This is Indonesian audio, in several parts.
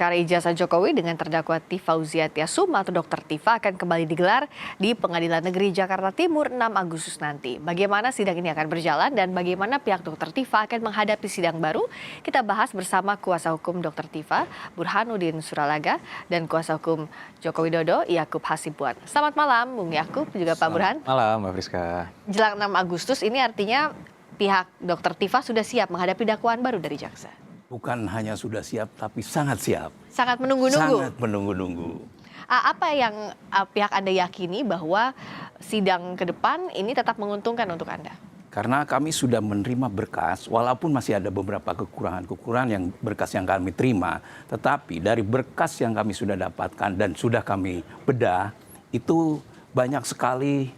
Perkara ijazah Jokowi dengan terdakwa Tifa Uziatiasum atau Dr. Tifa akan kembali digelar di Pengadilan Negeri Jakarta Timur 6 Agustus nanti. Bagaimana sidang ini akan berjalan dan bagaimana pihak Dr. Tifa akan menghadapi sidang baru, kita bahas bersama kuasa hukum Dr. Tifa, Burhanuddin Suralaga, dan kuasa hukum Joko Widodo, Yakub Hasibuan. Selamat malam, Bung Yakub, juga Pak Burhan. Selamat malam, Mbak Friska. Jelang 6 Agustus ini artinya pihak Dr. Tifa sudah siap menghadapi dakwaan baru dari jaksa. Bukan hanya sudah siap, tapi sangat siap. Sangat menunggu-nunggu. Sangat menunggu-nunggu. Apa yang pihak Anda yakini bahwa sidang ke depan ini tetap menguntungkan untuk Anda? Karena kami sudah menerima berkas, walaupun masih ada beberapa kekurangan-kekurangan yang berkas yang kami terima, tetapi dari berkas yang kami sudah dapatkan dan sudah kami bedah, itu banyak sekali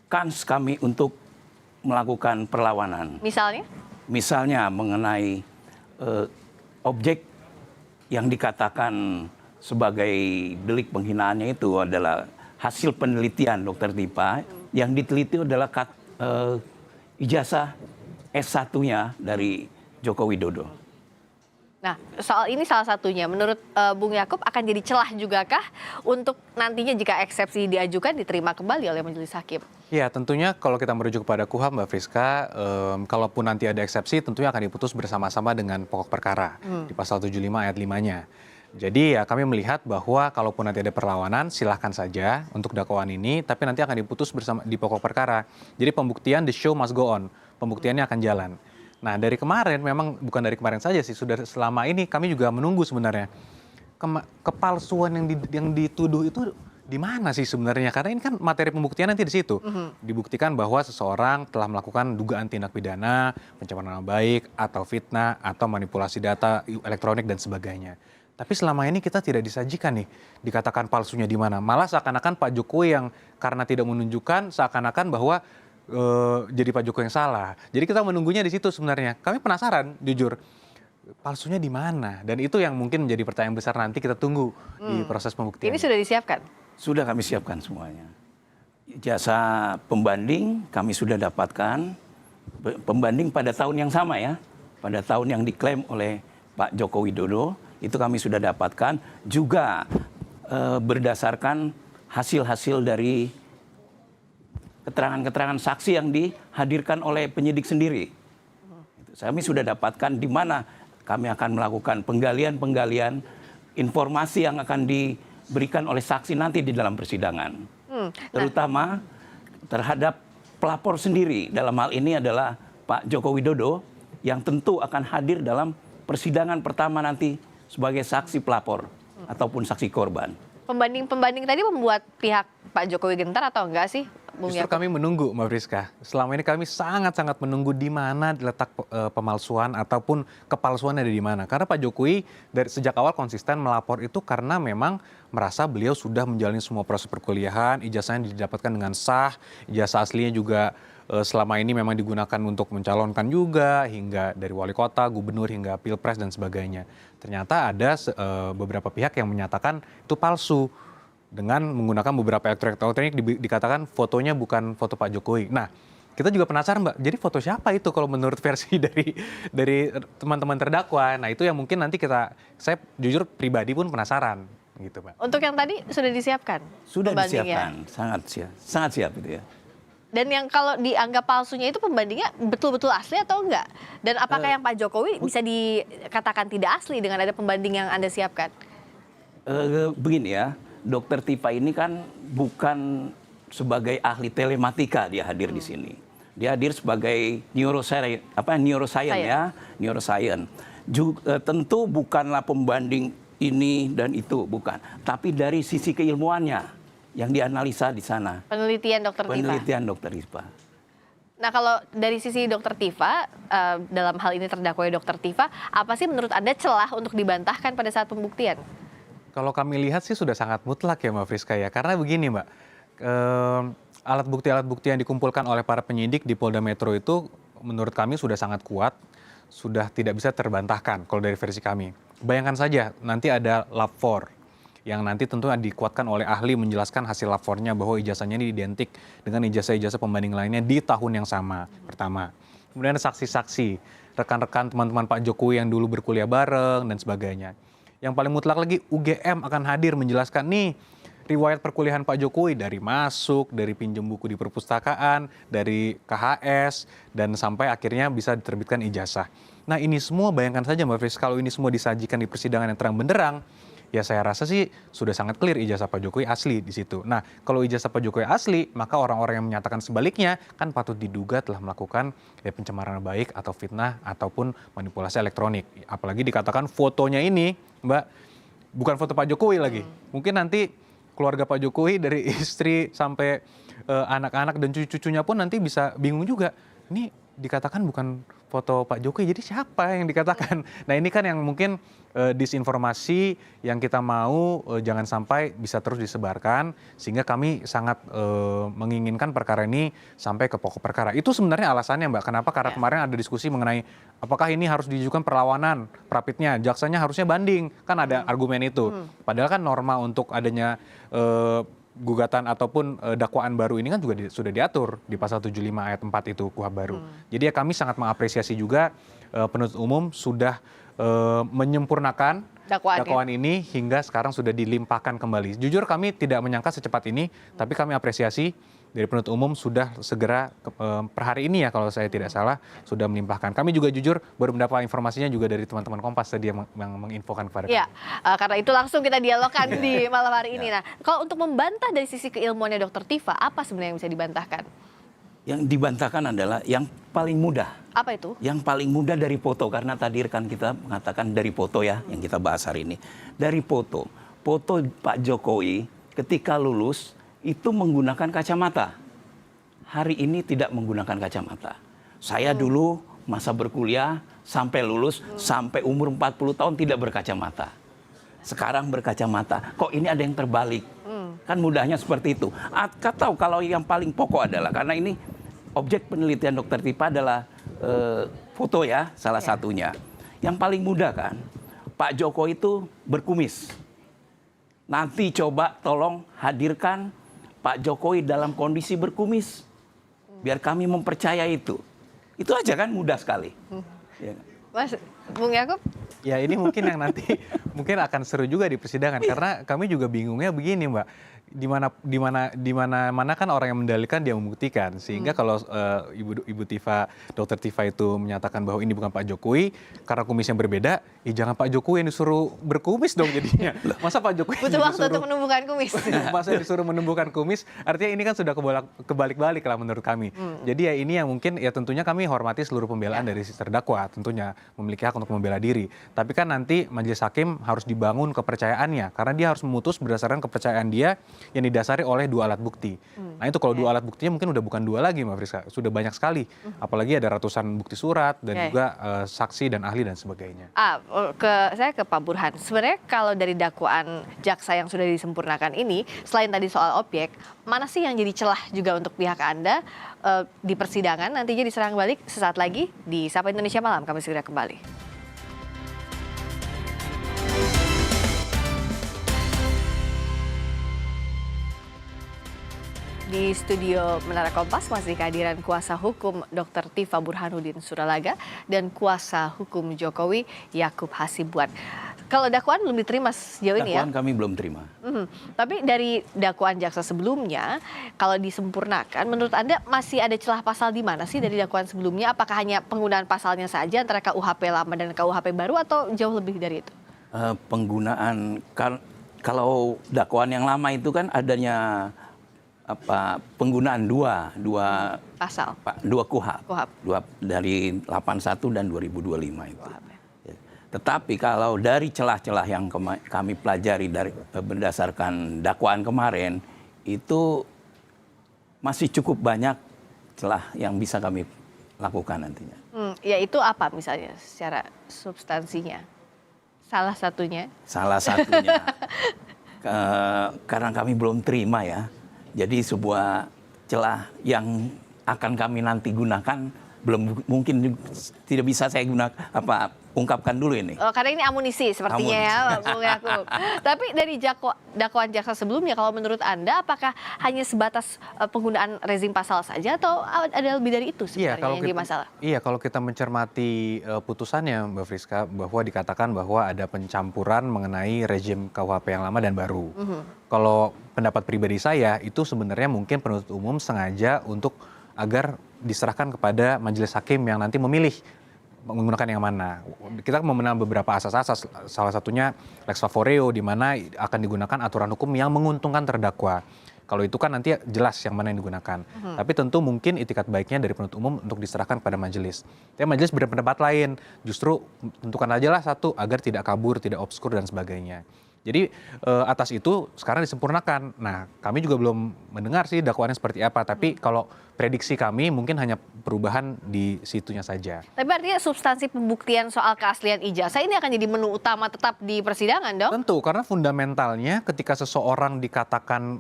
kans kami untuk melakukan perlawanan. Misalnya? Misalnya mengenai objek yang dikatakan sebagai delik penghinaannya itu adalah hasil penelitian Dr. Tifa. Yang diteliti adalah ijazah S1-nya dari Joko Widodo. Nah, soal ini salah satunya. Menurut Bung Yakub akan jadi celah juga kah untuk nantinya jika eksepsi diajukan diterima kembali oleh majelis hakim? Ya, tentunya kalau kita merujuk kepada KUHAP, Mbak Friska, kalaupun nanti ada eksepsi, tentunya akan diputus bersama-sama dengan pokok perkara di pasal 75 ayat 5-nya. Jadi ya kami melihat bahwa kalaupun nanti ada perlawanan, silahkan saja untuk dakwaan ini, tapi nanti akan diputus bersama di pokok perkara. Jadi pembuktian, the show must go on, pembuktiannya akan jalan. Nah, dari kemarin, memang bukan dari kemarin saja sih, sudah selama ini kami juga menunggu sebenarnya. Kepalsuan yang dituduh itu di mana sih sebenarnya? Karena ini kan materi pembuktian nanti di situ. Dibuktikan bahwa seseorang telah melakukan dugaan tindak pidana, pencemaran nama baik, atau fitnah, atau manipulasi data elektronik dan sebagainya. Tapi selama ini kita tidak disajikan nih, dikatakan palsunya di mana. Malah seakan-akan Pak Jokowi yang karena tidak menunjukkan, seakan-akan bahwa jadi Pak Jokowi yang salah. Jadi kita menunggunya di situ sebenarnya. Kami penasaran, jujur, palsunya di mana? Dan itu yang mungkin menjadi pertanyaan besar nanti kita tunggu di proses pembuktian. Ini sudah disiapkan? Sudah kami siapkan semuanya. Jasa pembanding kami sudah dapatkan. Pembanding pada tahun yang sama ya. Pada tahun yang diklaim oleh Pak Joko Widodo. Itu kami sudah dapatkan. Juga berdasarkan hasil-hasil dari keterangan-keterangan saksi yang dihadirkan oleh penyidik sendiri. Kami sudah dapatkan di mana kami akan melakukan penggalian-penggalian informasi yang akan diberikan oleh saksi nanti di dalam persidangan. Terutama terhadap pelapor sendiri. Dalam hal ini adalah Pak Joko Widodo yang tentu akan hadir dalam persidangan pertama nanti sebagai saksi pelapor ataupun saksi korban. Pembanding-pembanding tadi membuat pihak Pak Jokowi gentar atau enggak sih? Justru kami menunggu, Mbak Friska. Selama ini kami sangat-sangat menunggu di mana letak pemalsuan ataupun kepalsuan ada di mana. Karena Pak Jokowi dari sejak awal konsisten melapor itu karena memang merasa beliau sudah menjalani semua proses perkuliahan, ijazahnya didapatkan dengan sah, ijazah aslinya juga selama ini memang digunakan untuk mencalonkan juga, hingga dari wali kota, gubernur, hingga pilpres dan sebagainya. Ternyata ada beberapa pihak yang menyatakan itu palsu. Dengan menggunakan beberapa elektronik dikatakan fotonya bukan foto Pak Jokowi. Nah, kita juga penasaran, Mbak, jadi foto siapa itu kalau menurut versi dari teman-teman terdakwa? Nah, itu yang mungkin nanti saya jujur pribadi pun penasaran gitu, Mbak. Untuk yang tadi sudah disiapkan? Sudah disiapkan, sangat siap itu ya. Dan yang kalau dianggap palsunya itu pembandingnya betul-betul asli atau enggak? Dan apakah yang Pak Jokowi bisa dikatakan tidak asli dengan ada pembanding yang Anda siapkan? Begini ya. Dr. Tifa ini kan bukan sebagai ahli telematika dia hadir di sini. Dia hadir sebagai neuroscience ya, neuroscience. Tentu bukanlah pembanding ini dan itu, bukan. Tapi dari sisi keilmuannya yang dianalisa di sana. Penelitian Dr. Tifa. Penelitian Dr. Tifa. Nah, kalau dari sisi Dr. Tifa, dalam hal ini terdakwa Dr. Tifa, apa sih menurut Anda celah untuk dibantahkan pada saat pembuktian? Kalau kami lihat sih sudah sangat mutlak ya, Mbak Friska ya. Karena begini, Mbak, alat bukti yang dikumpulkan oleh para penyidik di Polda Metro itu menurut kami sudah sangat kuat, sudah tidak bisa terbantahkan kalau dari versi kami. Bayangkan saja nanti ada lab 4 yang nanti tentu dikuatkan oleh ahli menjelaskan hasil lab 4-nya bahwa ijazahnya ini identik dengan ijazah-ijazah pembanding lainnya di tahun yang sama, pertama. Kemudian ada saksi-saksi rekan-rekan teman-teman Pak Jokowi yang dulu berkuliah bareng dan sebagainya. Yang paling mutlak lagi UGM akan hadir menjelaskan nih riwayat perkuliahan Pak Jokowi dari masuk, dari pinjam buku di perpustakaan, dari KHS, dan sampai akhirnya bisa diterbitkan ijazah. Nah ini semua bayangkan saja Mbak Fris, kalau ini semua disajikan di persidangan yang terang benderang, ya saya rasa sih sudah sangat clear ijazah Pak Jokowi asli di situ. Nah kalau ijazah Pak Jokowi asli, maka orang-orang yang menyatakan sebaliknya kan patut diduga telah melakukan pencemaran baik atau fitnah ataupun manipulasi elektronik. Apalagi dikatakan fotonya ini, Mbak, bukan foto Pak Jokowi lagi. Mungkin nanti keluarga Pak Jokowi dari istri sampai anak-anak dan cucu-cucunya pun nanti bisa bingung juga. Ini dikatakan bukan foto Pak Jokowi, jadi siapa yang dikatakan? Nah ini kan yang mungkin disinformasi yang kita mau jangan sampai bisa terus disebarkan, sehingga kami sangat menginginkan perkara ini sampai ke pokok perkara. Itu sebenarnya alasannya Mbak, kenapa? Karena kemarin ada diskusi mengenai apakah ini harus diajukan perlawanan, prapitnya, jaksanya harusnya banding, kan ada argumen itu. Padahal kan norma untuk adanya gugatan ataupun dakwaan baru ini kan juga sudah diatur di pasal 75 ayat 4 itu KUHP baru. Jadi ya kami sangat mengapresiasi juga penuntut umum sudah menyempurnakan dakwaan ini hingga sekarang sudah dilimpahkan kembali. Jujur kami tidak menyangka secepat ini, tapi kami apresiasi dari penuntut umum sudah segera per hari ini ya kalau saya tidak salah sudah melimpahkan. Kami juga jujur baru mendapat informasinya juga dari teman-teman Kompas tadi yang menginfokan kepada kami. Ya, karena itu langsung kita dialogkan di malam hari ini. Nah, kalau untuk membantah dari sisi keilmuannya Dr. Tifa, apa sebenarnya yang bisa dibantahkan? Yang dibantahkan adalah yang paling mudah. Apa itu? Yang paling mudah dari foto, karena tadi rekan kita mengatakan dari foto ya, yang kita bahas hari ini. Dari foto Pak Jokowi ketika lulus itu menggunakan kacamata. Hari ini tidak menggunakan kacamata. Saya dulu masa berkuliah sampai lulus, sampai umur 40 tahun tidak berkacamata. Sekarang berkacamata. Kok ini ada yang terbalik? Kan mudahnya seperti itu. Atau kalau yang paling pokok adalah, karena ini objek penelitian Dr. Tifa adalah foto ya, salah satunya. Yang paling mudah kan, Pak Jokowi itu berkumis. Nanti coba tolong hadirkan Pak Jokowi dalam kondisi berkumis. Biar kami mempercaya itu. Itu aja kan mudah sekali. Ya. Mas, Bung Yakub? Ya ini mungkin yang nanti mungkin akan seru juga di persidangan karena kami juga bingungnya begini Mbak, di mana kan orang yang mendalilkan dia membuktikan, sehingga kalau Ibu Tifa, Dr. Tifa itu menyatakan bahwa ini bukan Pak Jokowi karena kumisnya berbeda, ya jangan Pak Jokowi yang disuruh berkumis dong jadinya. Masa Pak Jokowi butuh waktu untuk menumbuhkan kumis. Masa disuruh menumbuhkan kumis, artinya ini kan sudah kebalik-balik lah menurut kami. Jadi ya ini yang mungkin ya tentunya kami hormati seluruh pembelaan dari si terdakwa, tentunya memiliki hak untuk membela diri. Tapi kan nanti majelis hakim harus dibangun kepercayaannya, karena dia harus memutus berdasarkan kepercayaan dia yang didasari oleh dua alat bukti. Nah itu kalau dua alat buktinya mungkin udah bukan dua lagi Mbak Friska, sudah banyak sekali. Apalagi ada ratusan bukti surat dan juga saksi dan ahli dan sebagainya. Saya ke Pak Burhan. Sebenarnya kalau dari dakwaan jaksa yang sudah disempurnakan ini, selain tadi soal objek, mana sih yang jadi celah juga untuk pihak Anda di persidangan nantinya diserang balik sesaat lagi di Sapa Indonesia Malam. Kami segera kembali. Di studio Menara Kompas masih kehadiran kuasa hukum Dr. Tifa Burhanuddin Suralaga dan kuasa hukum Jokowi Yakub Hasibuan. Kalau dakwaan belum diterima sejauh ini ya? Dakwaan kami belum terima. Tapi dari dakwaan jaksa sebelumnya, kalau disempurnakan, menurut Anda masih ada celah pasal di mana sih dari dakwaan sebelumnya? Apakah hanya penggunaan pasalnya saja antara KUHP lama dan KUHP baru atau jauh lebih dari itu? Penggunaan, kalau dakwaan yang lama itu kan adanya penggunaan dua pasal, dua KUHP, dari 81 dan 2025 itu. Tetapi kalau dari celah-celah yang kami pelajari dari berdasarkan dakwaan kemarin, itu masih cukup banyak celah yang bisa kami lakukan nantinya. Yaitu apa misalnya secara substansinya? Salah satunya? Salah satunya, karena kami belum terima ya. Jadi sebuah celah yang akan kami nanti gunakan belum mungkin tidak bisa saya gunakan ungkapkan dulu ini. Oh, karena ini amunisi sepertinya ya, Bung Yakub. Tapi dari dakwaan jaksa sebelumnya, kalau menurut Anda, apakah hanya sebatas penggunaan rezim pasal saja atau ada lebih dari itu sebenarnya yang jadi masalah? Iya, kalau kita mencermati putusannya, Mbak Friska, bahwa dikatakan bahwa ada pencampuran mengenai rezim KUHP yang lama dan baru. Kalau pendapat pribadi saya, itu sebenarnya mungkin penuntut umum sengaja untuk agar diserahkan kepada majelis hakim yang nanti memilih menggunakan yang mana. Kita memenang beberapa asas-asas, salah satunya lex favoreo, di mana akan digunakan aturan hukum yang menguntungkan terdakwa. Kalau itu kan nanti jelas yang mana yang digunakan. Tapi tentu mungkin itikat baiknya dari penuntut umum untuk diserahkan kepada majelis. Tapi majelis berpendapat lain, justru tentukan aja lah satu agar tidak kabur, tidak obskur dan sebagainya. Jadi atas itu sekarang disempurnakan. Nah, kami juga belum mendengar sih dakwaannya seperti apa. Tapi kalau prediksi kami mungkin hanya perubahan di situnya saja. Tapi artinya substansi pembuktian soal keaslian ijazah ini akan jadi menu utama tetap di persidangan dong? Tentu, karena fundamentalnya ketika seseorang dikatakan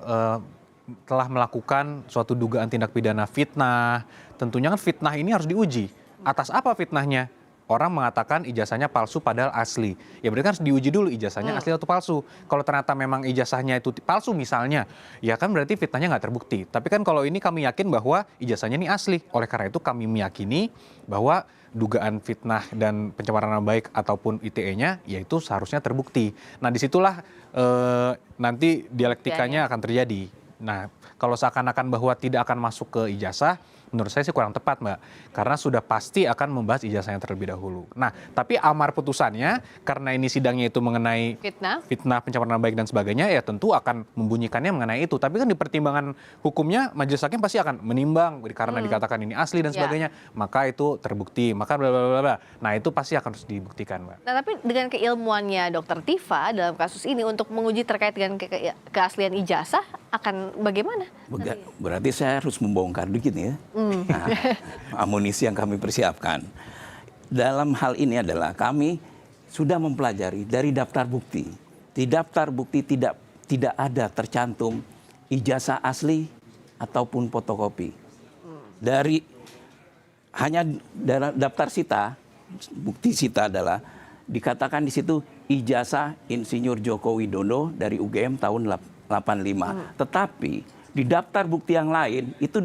telah melakukan suatu dugaan tindak pidana fitnah, tentunya kan fitnah ini harus diuji. Atas apa fitnahnya? Orang mengatakan ijazahnya palsu padahal asli. Ya berarti kan harus diuji dulu ijazahnya asli atau palsu. Kalau ternyata memang ijazahnya itu palsu misalnya, ya kan berarti fitnahnya nggak terbukti. Tapi kan kalau ini kami yakin bahwa ijazahnya ini asli. Oleh karena itu kami meyakini bahwa dugaan fitnah dan pencemaran nama baik ataupun ITE-nya, yaitu seharusnya terbukti. Nah disitulah nanti dialektikanya akan terjadi. Nah kalau seakan-akan bahwa tidak akan masuk ke ijazah, menurut saya sih kurang tepat, Mbak. Karena sudah pasti akan membahas ijazahnya terlebih dahulu. Nah, tapi amar putusannya, karena ini sidangnya itu mengenai fitnah, pencemaran nama baik dan sebagainya, ya tentu akan membunyikannya mengenai itu. Tapi kan di pertimbangan hukumnya, majelis hakim pasti akan menimbang, karena dikatakan ini asli dan sebagainya, maka itu terbukti, maka bla bla bla bla. Nah, itu pasti akan harus dibuktikan, Mbak. Nah, tapi dengan keilmuannya Dr. Tifa dalam kasus ini untuk menguji terkait dengan keaslian ijazah, akan bagaimana? Berarti saya harus membongkar dikit ya. Nah, amunisi yang kami persiapkan. Dalam hal ini adalah kami sudah mempelajari dari daftar bukti. Di daftar bukti tidak ada tercantum ijazah asli ataupun fotokopi. Hanya daftar sita, bukti sita adalah dikatakan di situ ijazah Insinyur Joko Widodo dari UGM tahun 85. Tetapi di daftar bukti yang lain itu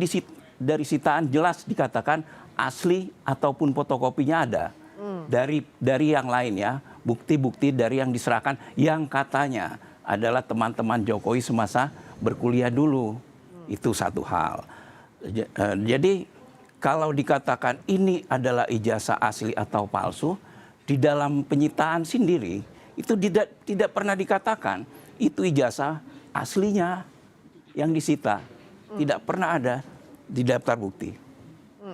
dari sitaan jelas dikatakan asli ataupun fotokopinya ada. Dari yang lain ya, bukti-bukti dari yang diserahkan yang katanya adalah teman-teman Jokowi semasa berkuliah dulu. Itu satu hal. Jadi kalau dikatakan ini adalah ijazah asli atau palsu, di dalam penyitaan sendiri itu tidak pernah dikatakan itu ijazah aslinya yang disita. Tidak pernah ada di daftar bukti.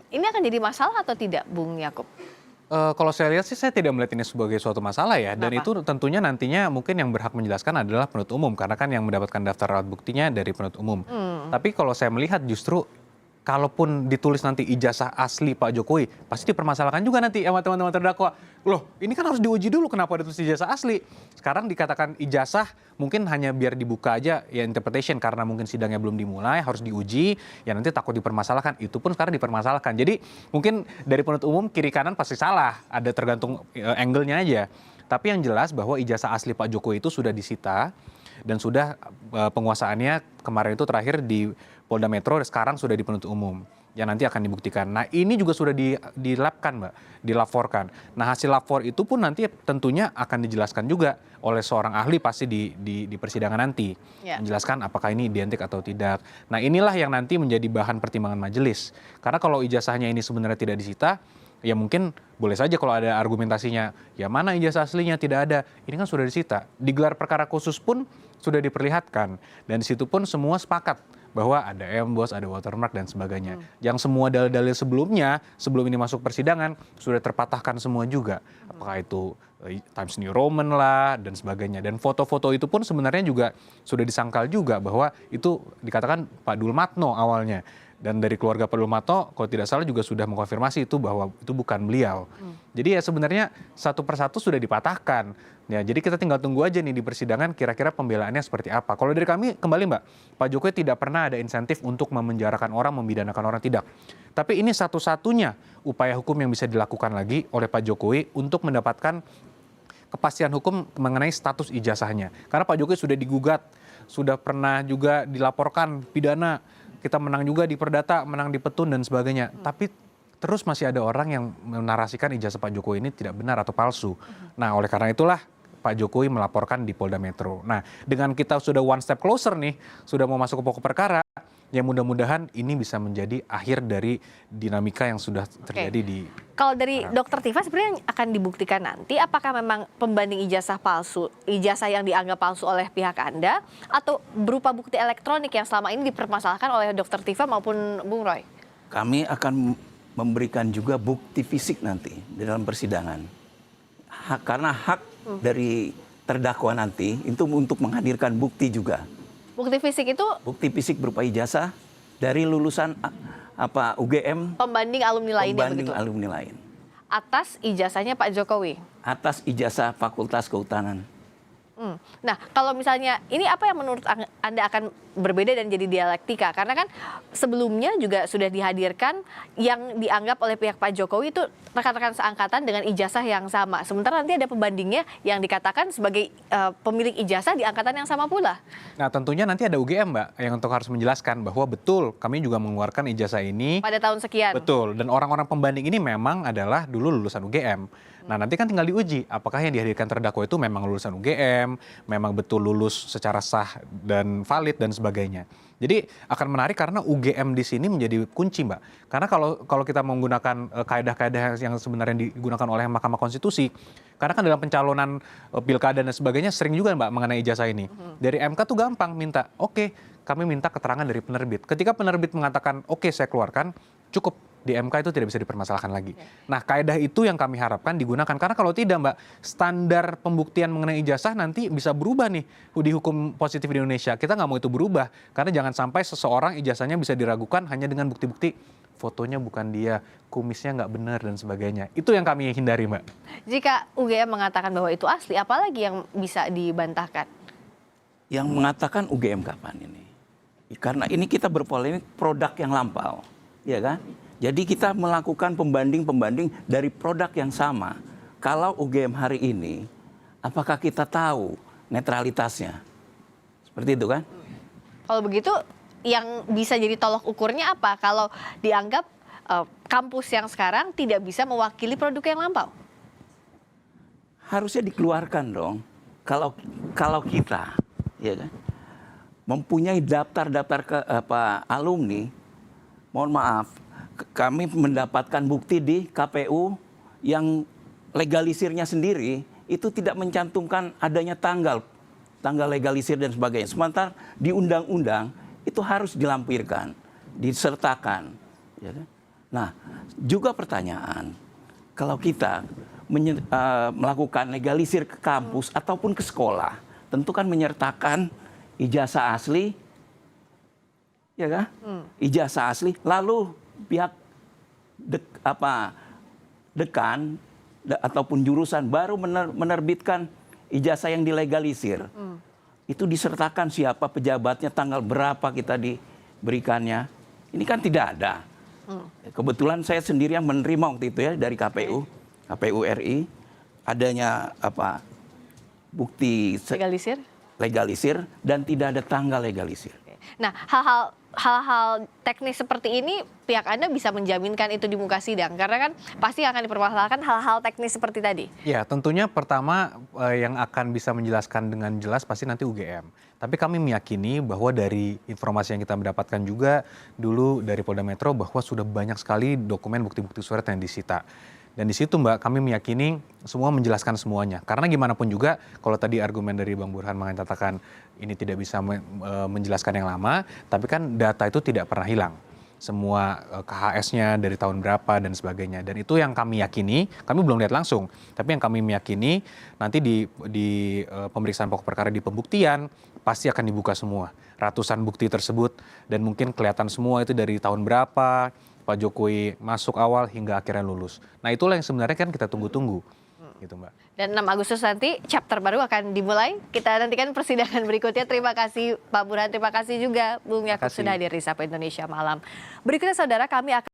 Ini akan jadi masalah atau tidak, Bung Yakub? Kalau saya lihat sih saya tidak melihat ini sebagai suatu masalah ya. Dan itu tentunya nantinya mungkin yang berhak menjelaskan adalah penuntut umum. Karena kan yang mendapatkan daftar alat buktinya dari penuntut umum. Tapi kalau saya melihat justru kalaupun ditulis nanti ijazah asli Pak Jokowi, pasti dipermasalahkan juga nanti sama teman-teman terdakwa. Loh, ini kan harus diuji dulu kenapa ditulis ijazah asli. Sekarang dikatakan ijazah mungkin hanya biar dibuka aja ya interpretation karena mungkin sidangnya belum dimulai, harus diuji, ya nanti takut dipermasalahkan. Itu pun sekarang dipermasalahkan. Jadi mungkin dari penuntut umum kiri kanan pasti salah, ada tergantung angle-nya aja. Tapi yang jelas bahwa ijazah asli Pak Jokowi itu sudah disita dan sudah penguasaannya kemarin itu terakhir di Polda Metro, sekarang sudah di penuntut umum yang nanti akan dibuktikan. Nah ini juga sudah dilapkan, Mbak, dilaporkan. Nah hasil lapor itu pun nanti tentunya akan dijelaskan juga oleh seorang ahli pasti di persidangan nanti. Menjelaskan apakah ini identik atau tidak. Nah inilah yang nanti menjadi bahan pertimbangan majelis. Karena kalau ijazahnya ini sebenarnya tidak disita, ya mungkin boleh saja kalau ada argumentasinya, ya mana ijazah aslinya tidak ada, ini kan sudah disita. Di gelar perkara khusus pun sudah diperlihatkan. Dan di situ pun semua sepakat bahwa ada emboss, ada watermark dan sebagainya. Yang semua dalil-dalil sebelumnya, sebelum ini masuk persidangan, sudah terpatahkan semua juga. Apakah itu Times New Roman lah dan sebagainya. Dan foto-foto itu pun sebenarnya juga sudah disangkal juga bahwa itu dikatakan Pak Dulmatno awalnya. Dan dari keluarga Pak Dulmatno, kalau tidak salah juga sudah mengkonfirmasi itu bahwa itu bukan beliau. Jadi ya sebenarnya satu persatu sudah dipatahkan. Ya, jadi kita tinggal tunggu aja nih di persidangan kira-kira pembelaannya seperti apa. Kalau dari kami kembali Mbak, Pak Jokowi tidak pernah ada insentif untuk memenjarakan orang, memidanakan orang, tidak. Tapi ini satu-satunya upaya hukum yang bisa dilakukan lagi oleh Pak Jokowi untuk mendapatkan kepastian hukum mengenai status ijazahnya. Karena Pak Jokowi sudah digugat, sudah pernah juga dilaporkan pidana, kita menang juga di Perdata, menang di Petun dan sebagainya. Tapi terus masih ada orang yang menarasikan ijazah Pak Jokowi ini tidak benar atau palsu. Nah, oleh karena itulah Pak Jokowi melaporkan di Polda Metro. Nah, dengan kita sudah one step closer nih, sudah mau masuk ke pokok perkara, ya mudah-mudahan ini bisa menjadi akhir dari dinamika yang sudah terjadi di... Kalau dari Dokter Tifa sebenarnya yang akan dibuktikan nanti apakah memang pembanding ijazah palsu, ijazah yang dianggap palsu oleh pihak Anda, atau berupa bukti elektronik yang selama ini dipermasalahkan oleh Dokter Tifa maupun Bung Roy? Kami akan memberikan juga bukti fisik nanti di dalam persidangan. Karena hak dari terdakwa nanti itu untuk menghadirkan bukti juga. Bukti fisik itu Bukti fisik berupa ijazah dari lulusan UGM, pembanding alumni lainnya pembanding begitu? alumni lain. Atas ijazahnya Pak Jokowi? Atas ijazah Fakultas Kehutanan. Nah, kalau misalnya ini apa yang menurut Anda akan berbeda dan jadi dialektika? Karena kan sebelumnya juga sudah dihadirkan yang dianggap oleh pihak Pak Jokowi itu rekan-rekan seangkatan dengan ijazah yang sama. Sementara nanti ada pembandingnya yang dikatakan sebagai pemilik ijazah di angkatan yang sama pula. Nah, tentunya nanti ada UGM, Mbak, yang untuk harus menjelaskan bahwa betul kami juga mengeluarkan ijazah ini. Pada tahun sekian. Betul, dan orang-orang pembanding ini memang adalah dulu lulusan UGM. Nah, nanti kan tinggal diuji apakah yang dihadirkan terdakwa itu memang lulusan UGM, memang betul lulus secara sah dan valid dan sebagainya. Jadi akan menarik karena UGM di sini menjadi kunci, Mbak. Karena kalau kita menggunakan kaedah-kaedah yang sebenarnya digunakan oleh Mahkamah Konstitusi, karena kan dalam pencalonan pilkada dan sebagainya sering juga, Mbak, mengenai ijazah ini. Dari MK tuh gampang minta, oke, kami minta keterangan dari penerbit. Ketika penerbit mengatakan, oke, saya keluarkan, cukup. Di MK itu tidak bisa dipermasalahkan lagi. Nah, kaedah itu yang kami harapkan digunakan. Karena kalau tidak, Mbak, standar pembuktian mengenai ijazah nanti bisa berubah nih di hukum positif di Indonesia. Kita nggak mau itu berubah. Karena jangan sampai seseorang ijazahnya bisa diragukan hanya dengan bukti-bukti fotonya bukan dia, kumisnya nggak benar dan sebagainya. Itu yang kami hindari, Mbak. Jika UGM mengatakan bahwa itu asli, apalagi yang bisa dibantahkan? Yang mengatakan UGM kapan ini? Karena ini kita berpolemik produk yang lampau, ya kan? Jadi kita melakukan pembanding-pembanding dari produk yang sama. Kalau UGM hari ini, apakah kita tahu netralitasnya? Seperti itu kan? Kalau begitu, yang bisa jadi tolok ukurnya apa? Kalau dianggap kampus yang sekarang tidak bisa mewakili produk yang lampau? Harusnya dikeluarkan dong. Kalau kita, ya kan, mempunyai daftar-daftar alumni, mohon maaf, kami mendapatkan bukti di KPU yang legalisirnya sendiri itu tidak mencantumkan adanya tanggal legalisir dan sebagainya. Sementara di undang-undang itu harus dilampirkan, disertakan. Ya kan? Nah, juga pertanyaan, kalau kita melakukan legalisir ke kampus ataupun ke sekolah, tentu kan menyertakan ijazah asli, ya kan? Ijazah asli, lalu pihak dekan ataupun jurusan baru menerbitkan ijazah yang dilegalisir. Itu disertakan siapa pejabatnya, tanggal berapa kita diberikannya. Ini kan tidak ada. Kebetulan saya sendiri yang menerima waktu itu ya dari KPU RI adanya bukti legalisir dan tidak ada tanggal legalisir. Nah, hal-hal teknis seperti ini pihak Anda bisa menjaminkan itu di muka sidang karena kan pasti akan dipermasalahkan hal-hal teknis seperti tadi. Ya, tentunya pertama yang akan bisa menjelaskan dengan jelas pasti nanti UGM. Tapi kami meyakini bahwa dari informasi yang kita mendapatkan juga dulu dari Polda Metro bahwa sudah banyak sekali dokumen bukti-bukti surat yang disita. Dan di situ, Mbak, kami meyakini semua menjelaskan semuanya. Karena gimana pun juga, kalau tadi argumen dari Bang Burhan mengatakan ini tidak bisa menjelaskan yang lama, tapi kan data itu tidak pernah hilang. Semua KHS-nya dari tahun berapa dan sebagainya. Dan itu yang kami yakini, kami belum lihat langsung, tapi yang kami meyakini nanti di pemeriksaan pokok perkara di pembuktian pasti akan dibuka semua. Ratusan bukti tersebut dan mungkin kelihatan semua itu dari tahun berapa, Pak Jokowi masuk awal hingga akhirnya lulus. Nah, itulah yang sebenarnya kan kita tunggu-tunggu. Gitu, Mbak. Dan 6 Agustus nanti chapter baru akan dimulai. Kita nantikan persidangan berikutnya. Terima kasih Pak Burhan, terima kasih juga Bung Yakub sudah hadir di Sapa Indonesia Malam. Berikutnya saudara, kami akan